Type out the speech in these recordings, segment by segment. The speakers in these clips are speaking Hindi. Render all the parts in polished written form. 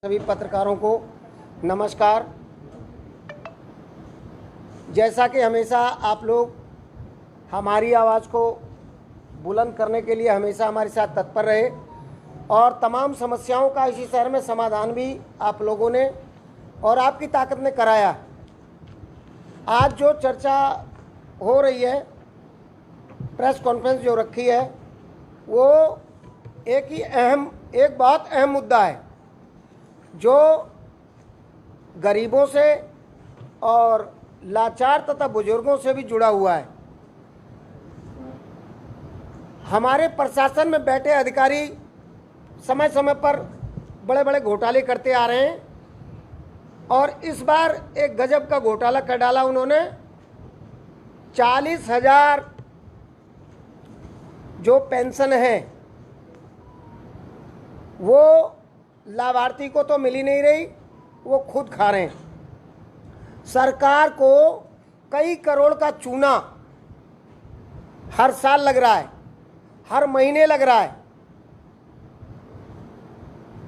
सभी पत्रकारों को नमस्कार। जैसा कि हमेशा आप लोग हमारी आवाज़ को बुलंद करने के लिए हमेशा हमारे साथ तत्पर रहे और तमाम समस्याओं का इसी शहर में समाधान भी आप लोगों ने और आपकी ताकत ने कराया। आज जो चर्चा हो रही है, प्रेस कॉन्फ्रेंस जो रखी है, वो एक बहुत अहम मुद्दा है जो गरीबों से और लाचार तथा बुजुर्गों से भी जुड़ा हुआ है। हमारे प्रशासन में बैठे अधिकारी समय समय पर बड़े बड़े घोटाले करते आ रहे हैं और इस बार एक गजब का घोटाला कर डाला उन्होंने। 40,000 जो पेंशन है वो लाभार्थी को तो मिल ही नहीं रही, वो खुद खा रहे हैं। सरकार को कई करोड़ का चूना हर साल लग रहा है, हर महीने लग रहा है।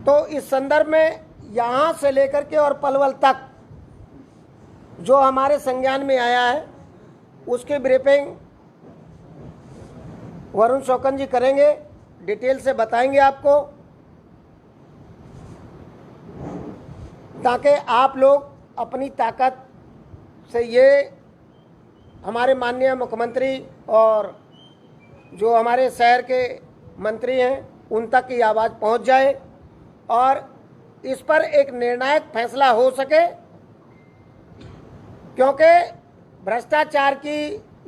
तो इस संदर्भ में यहाँ से लेकर के और पलवल तक जो हमारे संज्ञान में आया है उसकी ब्रीफिंग वरुण शौकन जी करेंगे, डिटेल से बताएंगे आपको, ताकि आप लोग अपनी ताकत से ये हमारे माननीय मुख्यमंत्री और जो हमारे शहर के मंत्री हैं उन तक की आवाज़ पहुंच जाए और इस पर एक निर्णायक फैसला हो सके। क्योंकि भ्रष्टाचार की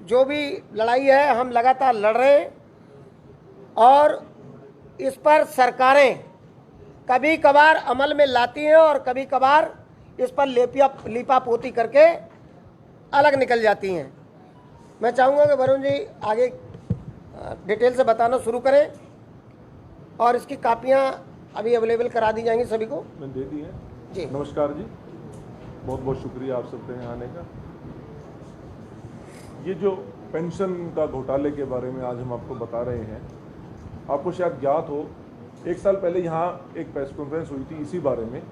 जो भी लड़ाई है हम लगातार लड़ रहे हैं और इस पर सरकारें कभी कभार अमल में लाती हैं और कभी कभार इस पर लीपा पोती करके अलग निकल जाती हैं। मैं चाहूँगा कि वरुण जी आगे डिटेल से बताना शुरू करें और इसकी कापियाँ अभी अवेलेबल करा दी जाएंगी सभी को। मैंने दे दी है जी। नमस्कार जी, बहुत बहुत शुक्रिया आप सबके यहाँ आने का। ये जो पेंशन का घोटाले के बारे में आज हम आपको बता रहे हैं, आपको शायद ज्ञात हो, एक साल पहले यहाँ एक प्रेस कॉन्फ्रेंस हुई थी इसी बारे में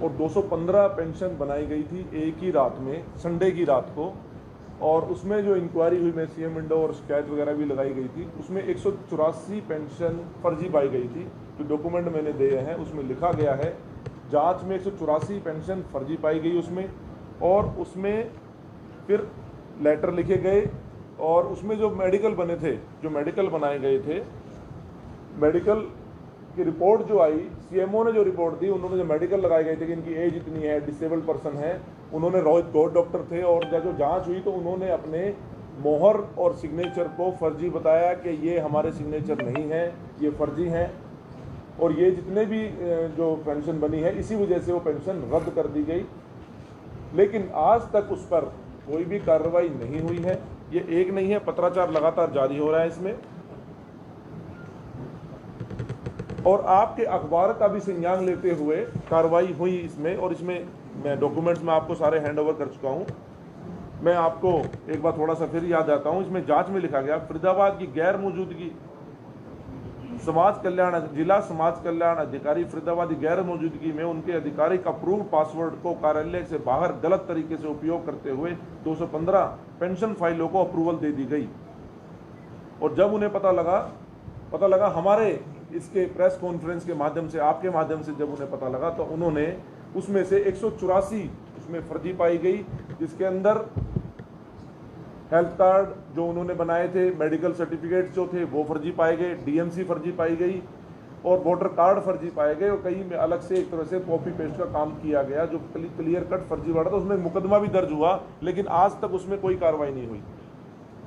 और 215 पेंशन बनाई गई थी एक ही रात में, संडे की रात को। और उसमें जो इंक्वायरी हुई में सीएम विंडो और शिकायत वगैरह भी लगाई गई थी, उसमें 184 पेंशन फर्जी पाई गई थी। जो डॉक्यूमेंट मैंने दिए हैं उसमें लिखा गया है जांच में 184 पेंशन फर्जी पाई गई उसमें, और उसमें फिर लेटर लिखे गए और उसमें जो मेडिकल बने थे, जो मेडिकल बनाए गए थे, मेडिकल की रिपोर्ट जो आई, सीएमओ ने जो रिपोर्ट दी, उन्होंने जो मेडिकल लगाए गए थे कि इनकी एज इतनी है, डिसेबल्ड पर्सन है, उन्होंने गौर डॉक्टर थे और जो जांच हुई तो उन्होंने अपने मोहर और सिग्नेचर को फर्जी बताया कि ये हमारे सिग्नेचर नहीं है, ये फर्जी हैं और ये जितने भी जो पेंशन बनी है इसी वजह से वो पेंशन रद्द कर दी गई। लेकिन आज तक उस पर कोई भी कार्रवाई नहीं हुई है। ये एक नहीं है, पत्राचार लगातार जारी हो रहा है इसमें और आपके अखबार का भी संज्ञान लेते हुए कार्रवाई हुई इसमें। और इसमें मैं डॉक्यूमेंट्स में आपको सारे हैंड ओवर कर चुका हूँ। मैं आपको एक बार थोड़ा सा फिर याद आता हूँ। इसमें जांच में लिखा गया फरीदाबाद की गैर मौजूदगी जिला समाज कल्याण अधिकारी फरीदाबाद की गैर मौजूदगी में उनके आधिकारिक अप्रूव पासवर्ड को कार्यालय से बाहर गलत तरीके से उपयोग करते हुए 215 पेंशन फाइलों को अप्रूवल दे दी गई। और जब उन्हें पता लगा हमारे इसके प्रेस कॉन्फ्रेंस के माध्यम से, आपके माध्यम से जब उन्हें पता लगा, तो उन्होंने उसमें से 184 उसमें फर्जी पाई गई, जिसके अंदर हेल्थ कार्ड जो उन्होंने बनाए थे, मेडिकल सर्टिफिकेट जो थे वो फर्जी पाए गए, डीएमसी फर्जी पाई गई और वोटर कार्ड फर्जी पाए गए और कई में अलग से एक तरह से कॉपी पेस्ट का काम किया गया जो क्लियर कट फर्जीवाड़ा था। उसमें मुकदमा भी दर्ज हुआ लेकिन आज तक उसमें कोई कार्रवाई नहीं हुई।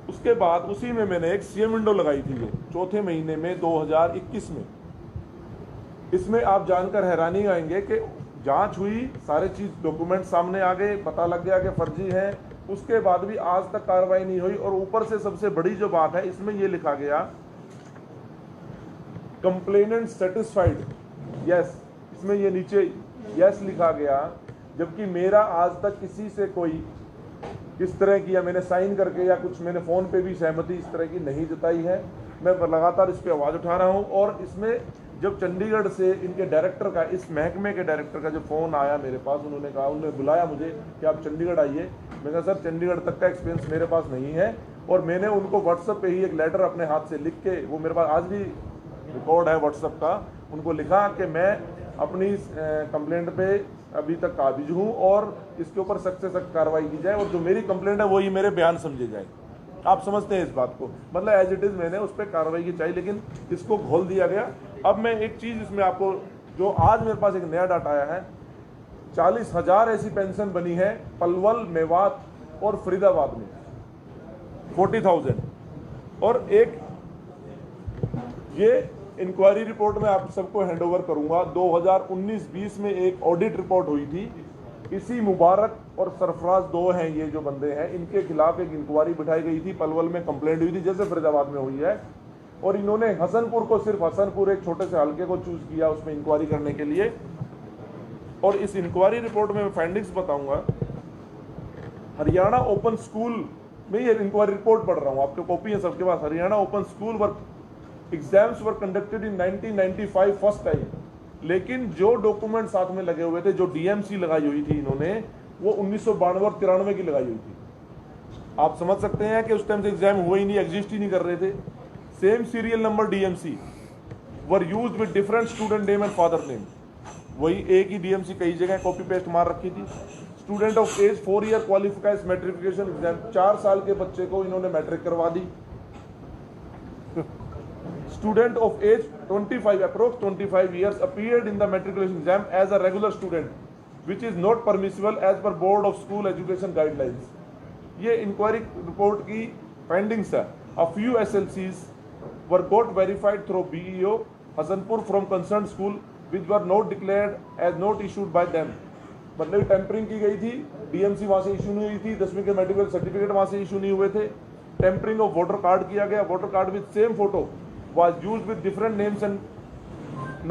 उसके बाद उसी में मैंने एक सीएम विंडो लगाई थी, ये चौथे महीने में 2021 में। इसमें आप जानकर हैरानी आएंगे कि जांच हुई, सारे चीज डॉक्यूमेंट सामने आ गए, पता लग गया कि फर्जी है, उसके बाद भी आज तक कार्रवाई नहीं हुई। और ऊपर से सबसे बड़ी जो बात है, इसमें यह लिखा गया कंप्लेनेंट सेटिस्फाइड यस, इसमें ये नीचे यस लिखा गया, जबकि मेरा आज तक किसी से कोई इस तरह की या मैंने साइन करके या कुछ मैंने फ़ोन पे भी सहमति इस तरह की नहीं जताई है। मैं लगातार इस पर आवाज़ उठा रहा हूँ और इसमें जब चंडीगढ़ से इनके डायरेक्टर का, इस महकमे के डायरेक्टर का जो फ़ोन आया मेरे पास, उन्होंने कहा, उन्होंने बुलाया मुझे कि आप चंडीगढ़ आइए। मैंने कहा सर चंडीगढ़ तक का एक्सपीरियंस मेरे पास नहीं है, और मैंने उनको व्हाट्सएप पे ही एक लेटर अपने हाथ से लिख के, वो मेरे पास आज भी रिकॉर्ड है व्हाट्सएप का, उनको लिखा कि मैं अपनी कंप्लेंट पे अभी तक काबिज हूँ और इसके ऊपर सख्त से सख्त कार्रवाई की जाए, और जो मेरी कंप्लेंट है वही मेरे बयान समझे जाए। आप समझते हैं इस बात को, मतलब एज इट इज़ मैंने उस पर कार्रवाई की चाहिए, लेकिन इसको घोल दिया गया। अब मैं एक चीज़ इसमें आपको, जो आज मेरे पास एक नया डाटा आया है, 40,000 ऐसी पेंशन बनी है पलवल, मेवात और फरीदाबाद में, 40,000। और एक ये इंक्वायरी रिपोर्ट में आप सबको हैंड ओवर करूंगा। 2019-20 में एक ऑडिट रिपोर्ट हुई थी, इसी मुबारक और सरफराज, दो हैं ये जो बंदे हैं, इनके खिलाफ एक इंक्वायरी बिठाई गई थी। पलवल में कंप्लेंट हुई थी जैसे फरीदाबाद में हुई है, और इन्होंने हसनपुर को, सिर्फ हसनपुर एक छोटे से हल्के को चूज किया उसमें इंक्वायरी करने के लिए। और इस इंक्वायरी रिपोर्ट में मैं फाइंडिंग्स बताऊंगा। हरियाणा ओपन स्कूल में ये इंक्वायरी रिपोर्ट पढ़ रहा हूँ, आपके कॉपी है सबके पास। Haryana open school work exams were conducted in 1995 first time, लेकिन जो डॉक्यूमेंट साथ में लगे हुए थे, जो डीएमसी लगाई हुई थी इन्होंने, वो 1992 और 93 की लगाई हुई थी। आप समझ सकते हैं कि उस टाइम से एग्जाम हुए ही नहीं, एग्जिस्ट ही नहीं कर रहे थे। Same serial number DMC were used with different student name and father name, वही एक ही डीएमसी कई जगह कॉपी पेस्ट मार रखी थी। Student of age 4 year qualifies matriculation exam, 4 साल के बच्चे को इन्होंने मैट्रिक करवा दी। Student of age 25, approx 25 years, appeared in the matriculation exam as a regular student, which is not permissible as per Board of School Education Guidelines. ये इंक्वायरी रिपोर्ट की फाइंडिंग्स है। A few SLCs were got verified through BEO Hasanpur from concerned school, which were not declared as not issued by them. मतलब टेम्परिंग की गई थी, डीएमसी वहां से इशू नहीं हुई थी, 10वीं के मेडिकल सर्टिफिकेट वहां से इशू नहीं हुए थे। टेम्परिंग ऑफ वोटर कार्ड किया गया, voter card with same photo was used with different names and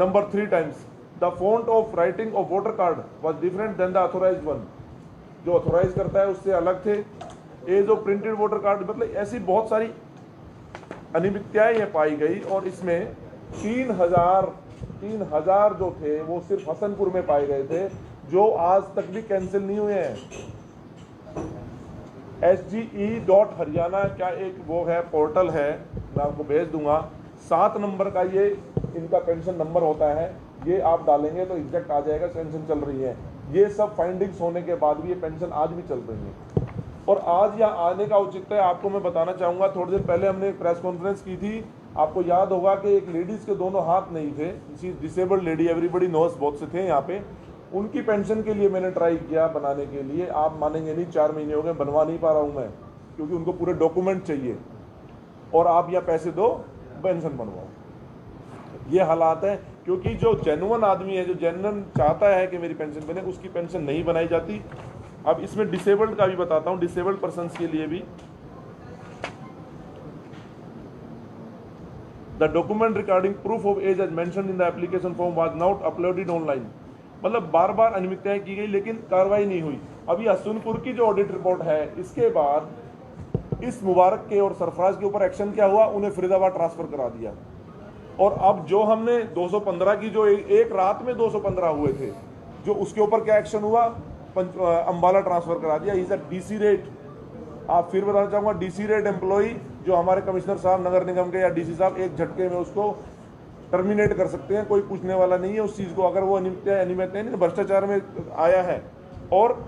number 3 times. The font of writing of voter card was different than the authorized one. जो ऑथोराइज करता है उससे अलग थे। Age of printed voter card, मतलब ऐसी बहुत सारी अनियमितताएं ये पाई गई। और इसमें 3,000 जो थे वो सिर्फ हसनपुर में पाए गए थे, जो आज तक भी कैंसिल नहीं हुए हैं। SGE.Haryana का एक वो है, पोर्टल है, मैं आपको भेज दूंगा। 7 नंबर का ये इनका पेंशन नंबर होता है, ये आप डालेंगे तो एग्जैक्ट आ जाएगा पेंशन चल रही है। ये सब फाइंडिंग्स होने के बाद भी ये पेंशन आज भी चल रही है। और आज यहाँ आने का औचित्य है, आपको मैं बताना चाहूँगा। थोड़े दिन पहले हमने एक प्रेस कॉन्फ्रेंस की थी, आपको याद होगा कि एक लेडीज़ के दोनों हाथ नहीं थे, she disabled lady, everybody knows, बहुत से थे यहाँ पे। उनकी पेंशन के लिए मैंने ट्राई किया बनाने के लिए, आप मानेंगे नहीं, 4 महीने हो गए, बनवा नहीं पा रहा हूँ मैं, क्योंकि उनको पूरे डॉक्यूमेंट चाहिए, और आप या पैसे दो पेंशन बनवाओ। ये हालात है, क्योंकि जो जेन्युइन आदमी है, जो जेन्युइन चाहता है कि मेरी पेंशन बने, उसकी पेंशन नहीं बनाई जाती। अब इसमें डिसेबल्ड का भी बताता हूँ, डिसेबल्ड पर्सन्स के लिए भी। The document regarding proof of age as mentioned in the application form was not uploaded online. मतलब बार बार अनियमितताएं की गई, लेकिन कार्रवाई नहीं हुई। अभी हसनपुर की जो ऑडिट रिपोर्ट है, इसके बाद इस मुबारक के और सरफराज के ऊपर एक्शन क्या हुआ, उन्हें फरीदाबाद ट्रांसफर करा दिया। और अब जो हमने 215 की, जो एक रात में 215 हुए थे, जो उसके ऊपर क्या एक्शन हुआ, अंबाला ट्रांसफर करा दिया। इज अ डीसी रेट, आप फिर बताना चाहूँगा, डीसी रेट एम्प्लॉई जो हमारे कमिश्नर साहब नगर निगम के या डीसी साहब एक झटके में उसको टर्मिनेट कर सकते हैं, कोई पूछने वाला नहीं है उस चीज़ को, अगर वो अनियमित नहीं, भ्रष्टाचार में आया है। और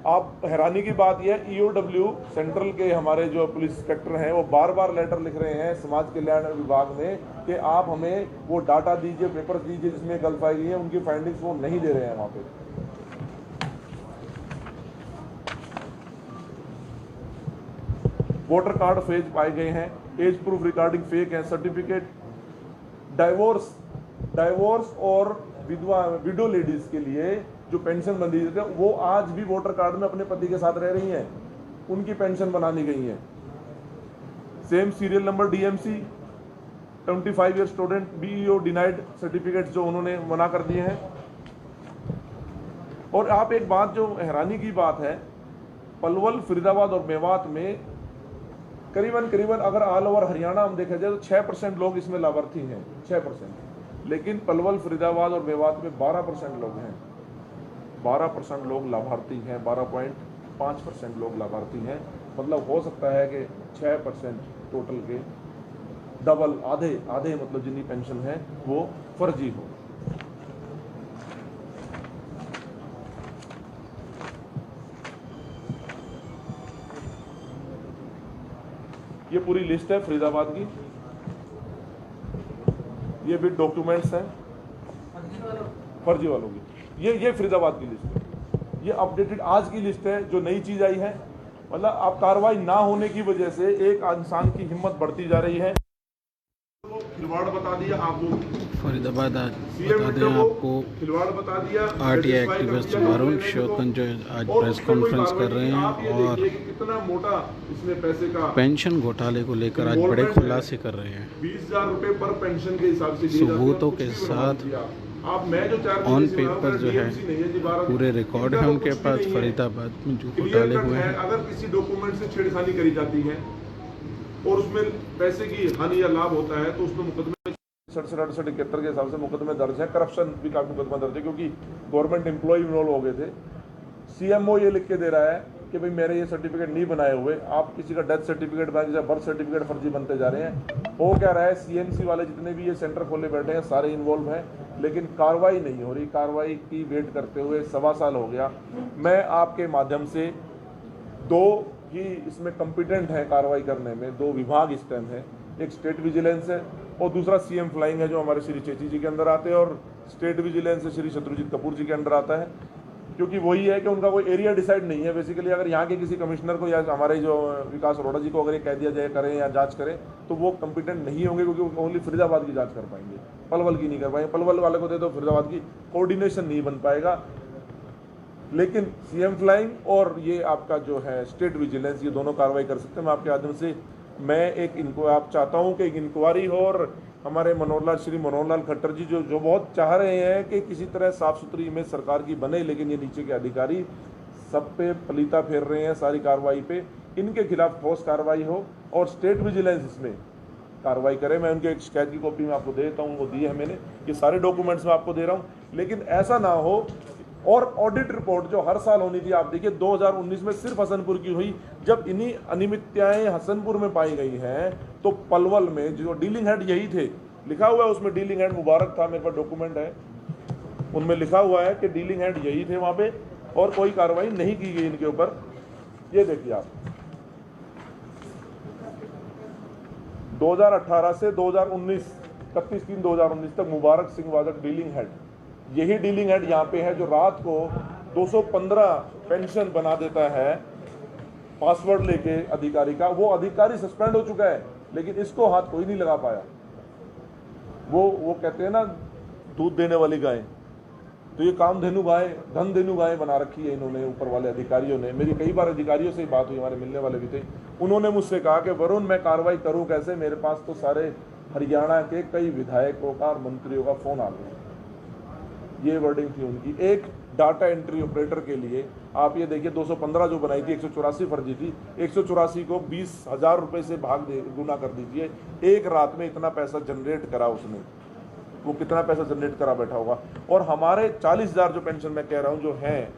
आप हैरानी की बात यह है, ईओडब्ल्यू सेंट्रल के हमारे जो पुलिस इंस्पेक्टर हैं, वो बार बार लेटर लिख रहे हैं समाज कल्याण विभाग में कि आप हमें वो डाटा दीजिए, पेपर्स दीजिए जिसमें गलत पाई गई है, उनकी फाइंडिंग्स वो नहीं दे रहे हैं वहाँ पे। वोटर कार्ड फेज पाए गए हैं, एज प्रूफ रिगार्डिंग फेक है, सर्टिफिकेट, डाइवोर्स और विडो लेडीज के लिए जो पेंशन बंदी थी, वो आज भी वोटर कार्ड में अपने पति के साथ रह रही हैं, उनकी पेंशन बनानी गई है। Same serial number DMC, 25 year student, BEO denied certificate जो उन्होंने मना कर दिए हैं। और आप एक बात जो हैरानी की बात है, पलवल, फरीदाबाद और मेवात में करीबन अगर ऑल ओवर हरियाणा हम देखा जाए तो 6% लोग इसमें लाभार्थी हैं, 6%। लेकिन पलवल, फरीदाबाद और मेवात में 12% लोग हैं, 12% लोग लाभार्थी हैं, 12.5% लोग लाभार्थी हैं। मतलब हो सकता है कि 6% टोटल के डबल, आधे मतलब जितनी पेंशन है वो फर्जी हो। ये पूरी लिस्ट है फरीदाबाद की, ये भी डॉक्यूमेंट्स हैं फर्जी वालों की। ये फरीदाबाद की लिस्ट है, ये अपडेटेड आज की लिस्ट है जो नई चीज आई है। मतलब अब कार्रवाई ना होने की वजह से एक इंसान की हिम्मत बढ़ती जा रही है। खिलवाड़ बता दिया आपको फरीदाबाद आज बता दें आपको खिलवाड़ बता दिया। आरटीआई एक्टिविस्ट वरुण श्योतन जो आज प्रेस कॉन्फ्रेंस कर रहे हैं और कितना मोटा इसमें पैसे का पेंशन घोटाले को लेकर आज बड़े खुलासे कर रहे हैं। 20,000 रुपए पर पेंशन के हिसाब से सबूतों के साथ आप मैं जो ऑन पेपर जो है पूरे रिकॉर्ड है उनके पास फरीदाबाद में जो घोटाले हुए हैं। अगर किसी डॉक्यूमेंट से छेड़खानी करी जाती है और उसमें पैसे की हानि या लाभ होता है तो उसमें मुकदमे 67, 68, 71 के हिसाब से मुकदमे दर्ज है। करप्शन भी काफी मुकदमा दर्ज है क्योंकि गवर्नमेंट एम्प्लॉय इन्वॉल्व हो गए थे। सीएमओ ये लिख के दे रहा है कि भाई मेरे ये सर्टिफिकेट नहीं बनाए हुए, आप किसी का डेथ सर्टिफिकेट बना, बर्थ सर्टिफिकेट फर्जी बनते जा रहे हैं। हो क्या रहा है, सीएमसी वाले जितने भी ये सेंटर खोले बैठे हैं सारे इन्वॉल्व हैं, लेकिन कार्रवाई नहीं हो रही। कार्रवाई की वेट करते हुए 1.25 साल हो गया। मैं आपके माध्यम से दो ही इसमें कॉम्पिटेंट हैं कार्रवाई करने में, दो विभाग इस टाइम है, एक स्टेट विजिलेंस है और दूसरा सीएम फ्लाइंग है जो हमारे श्री चेची जी के अंदर आते हैं, और स्टेट विजिलेंस श्री शत्रुजीत कपूर जी के अंदर आता है। क्योंकि वही है कि उनका कोई एरिया डिसाइड नहीं है बेसिकली। अगर यहाँ के किसी कमिश्नर को या हमारे जो विकास अरोड़ा जी को अगर ये कह दिया जाए करें या जांच करें तो वो कॉम्पिटेंट नहीं होंगे, क्योंकि वो ओनली फरीदाबाद की जांच कर पाएंगे, पलवल की नहीं कर पाएंगे। पलवल वाले को दे दो फरीदाबाद की, कोऑर्डिनेशन नहीं बन पाएगा। लेकिन सीएम फ्लाइंग और ये आपका जो है स्टेट विजिलेंस, ये दोनों कार्रवाई कर सकते हैं। मैं आपके माध्यम से मैं एक इनको आप चाहता हूँ कि एक इंक्वायरी हो, और हमारे श्री मनोहर लाल खट्टर जी जो बहुत चाह रहे हैं कि किसी तरह साफ सुथरी इमेज सरकार की बने, लेकिन ये नीचे के अधिकारी सब पे पलीता फेर रहे हैं सारी कार्रवाई पे। इनके खिलाफ ठोस कार्रवाई हो और स्टेट विजिलेंस इसमें कार्रवाई करे। मैं उनके एक शिकायत की कॉपी में आपको दे देता हूँ, वो दी है मैंने, ये सारे डॉक्यूमेंट्स में आपको दे रहा हूँ। लेकिन ऐसा ना हो, और ऑडिट रिपोर्ट जो हर साल होनी थी, आप देखिए 2019 में सिर्फ हसनपुर की हुई। जब इन्हीं अनियमितताएं हसनपुर में पाई गई हैं तो पलवल में जो डीलिंग हेड यही थे, लिखा हुआ है उसमें डीलिंग हेड मुबारक था, मेरे पास डॉक्यूमेंट है, उनमें लिखा हुआ है कि डीलिंग हेड यही थे वहां पे, और कोई कार्रवाई नहीं की गई इनके ऊपर। ये देखिए आप 2018 से 2019 31/3/2019 तक मुबारक सिंह वादक डीलिंग हेड, यही डीलिंग हेड यहाँ पे है जो रात को 215 पेंशन बना देता है पासवर्ड लेके अधिकारी का। वो अधिकारी सस्पेंड हो चुका है, लेकिन इसको हाथ कोई नहीं लगा पाया। वो कहते हैं ना दूध देने वाली गाय, तो ये कामधेनु गाय, धनधेनु गाय बना रखी है इन्होंने, ऊपर वाले अधिकारियों ने। मेरी कई बार अधिकारियों से बात हुई, हमारे मिलने वाले भी थे, उन्होंने मुझसे कहा कि वरुण मैं कार्रवाई करूं कैसे, मेरे पास तो सारे हरियाणा के कई विधायकों का और मंत्रियों का फोन आ गया। ये वर्डिंग थी उनकी। एक डाटा एंट्री ऑपरेटर के लिए आप ये देखिए 215 जो बनाई थी, 184 फर्जी थी, 184 को 20,000 रुपए से गुना कर दीजिए। एक रात में इतना पैसा जनरेट करा उसने, वो कितना पैसा जनरेट करा बैठा होगा। और हमारे 40,000 जो पेंशन मैं कह रहा हूँ जो हैं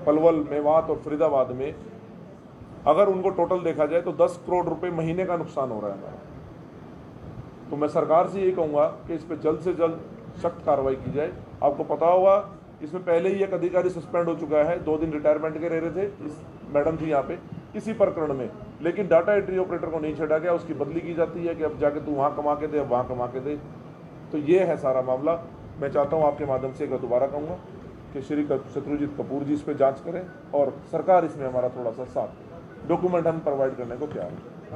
पलवल, मेवात और फरीदाबाद में, अगर उनको टोटल देखा जाए तो 10 करोड़ रुपए महीने का नुकसान हो रहा है हमारा। तो मैं सरकार से यही कहूँगा कि इस पर जल्द से जल्द सख्त कार्रवाई की जाए। आपको पता होगा इसमें पहले ही एक अधिकारी सस्पेंड हो चुका है, 2 दिन रिटायरमेंट के रह रहे थे, इस मैडम थी यहाँ पे इसी प्रकरण में, लेकिन डाटा एंट्री ऑपरेटर को नहीं छेड़ा गया, उसकी बदली की जाती है कि अब जाके तू वहाँ कमा के दे, अब वहाँ कमा के दे। तो ये है सारा मामला। मैं चाहता हूँ आपके माध्यम से एक दोबारा कहूँगा कि श्री शत्रुजीत कपूर जी इस पर जाँच करें और सरकार इसमें हमारा थोड़ा सा साथ, डॉक्यूमेंट हम प्रोवाइड करने को तैयार हैं।